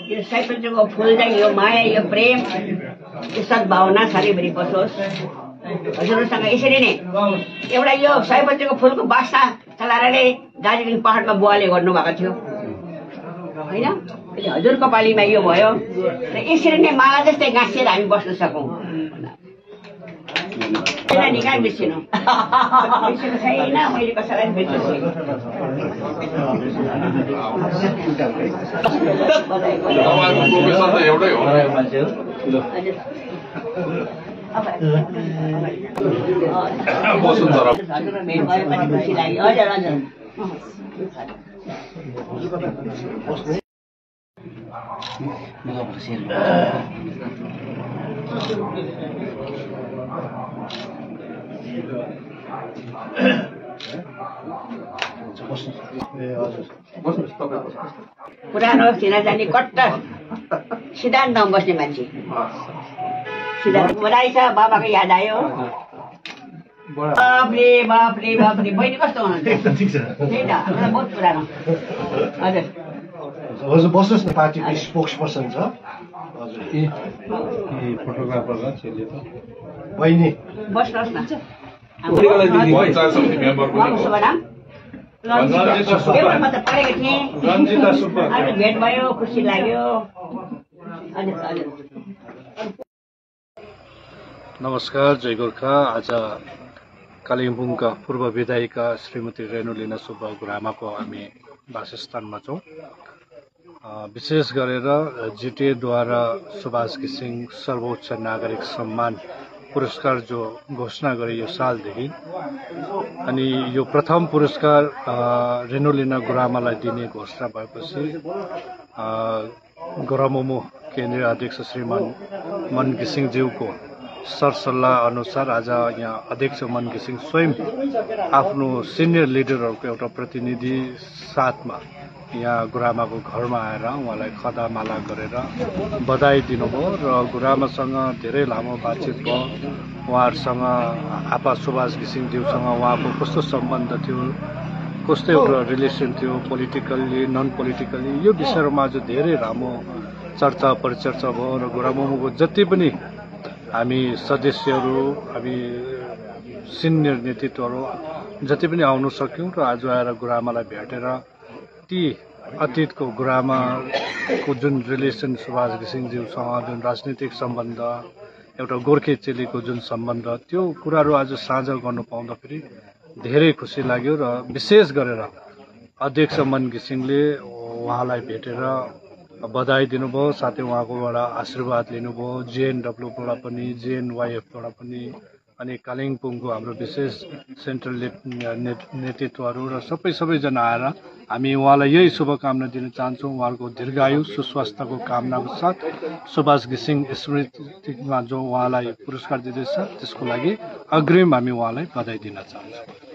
यो सयपत्रीको फुल चाहिँ यो माया, यो प्रेम, यो सद्भावना सधैँभरि बसोस्। हजुरहरूसँग यसरी नै एउटा यो सयपत्रीको फुलको बास्ता चलाएर नै दार्जिलिङ पहाडमा बुवाले गर्नुभएको थियो होइन। हजुरको पालीमा यो भयो र यसरी नै माला जस्तै गाँसिएर हामी बस्न सकौँ। निकाल बिर्सिनु बिर्सिनु छैन, मैले कसैलाई बिर्सेछु। खुसी लाग्यो। हजुर हजुर पुरानो चिनाजानी कट्टर सिद्धान्तमा बस्ने मान्छे। सिद्धान्त बधाई छ, बाबाको याद आयो। बापले बापले बापले बहिनी कस्तो हुनुहुन्छ? त्यही त बहुत पुरानो। हजुर हजुर बस्नुहोस् न, पार्टीको स्पोक्स पर्सन छ। हजुर फोटोग्राफर बहिनी बस्नुहोस् न। मात्र पढेको थिएँ, अहिले भेट भयो, खुसी लाग्यो। हजुर हजुर नमस्कार, जय गोर्खा। आज कालिम्पोङका पूर्व विधायिका श्रीमती रेणुलिना सुब्बा गुरुआमाको हामी वासस्थानमा छौँ। विशेष गरेर जिटिएद्वारा सुभाष घिसिङ सर्वोच्च नागरिक सम्मान पुरस्कार जो घोषणा गरियो सालदेखि, अनि यो प्रथम पुरस्कार रेणुलिना गुरुआमालाई दिने घोषणा भएपछि गोरामुमो केन्द्रीय अध्यक्ष श्रीमान मन घिसिङज्यूको सरसल्लाह अनुसार आज यहाँ अध्यक्ष मन घिसिङ स्वयं आफ्नो सिनियर लिडरहरूको एउटा प्रतिनिधि साथमा यहाँ गुरुआमाको घरमा आएर उहाँलाई खदामाला गरेर बधाई दिनुभयो र गुरुआमासँग धेरै लामो बातचित भयो। उहाँहरूसँग आपा सुभाष घिसिङज्यूसँग उहाँको कस्तो सम्बन्ध थियो, कस्तो एउटा रिलेसन थियो, पोलिटिकल्ली नन पोलिटिकल्ली, यो विषयहरूमा आज धेरै लामो चर्चा परिचर्चा भयो र गुरुआमाको जति पनि हामी सदस्यहरू, हामी सिनियर नेतृत्वहरू जति पनि आउन सक्यौँ र आज आएर गुरुआमालाई भेटेर ती अतीतको गुरुआमाको जुन रिलेसन सुभाष घिसिङज्यूसँग जुन राजनीतिक सम्बन्ध, एउटा गोर्खे चेलीको जुन सम्बन्ध, त्यो कुराहरू आज साझा गर्नु पाउँदाखेरि धेरै खुसी लाग्यो। र विशेष गरेर अध्यक्ष मन घिसिङले उहाँलाई भेटेर बधाई दिनुभयो, साथै उहाँकोबाट आशीर्वाद लिनुभयो, जेएनडब्ल्यूबाट पनि, जेएनवाइएफबाट पनि, अनि कालिम्पोङको हाम्रो विशेष सेन्ट्रल नेतृत्वहरू र सबैजना आएर हामी उहाँलाई यही शुभकामना दिन चाहन्छौँ। उहाँको दीर्घायु सुस्वास्थ्यको कामनाको साथ सुभाष घिसिङ स्मृतिमा जो उहाँलाई पुरस्कार दिँदैछ त्यसको लागि अग्रिम हामी उहाँलाई बधाई दिन चाहन्छौँ।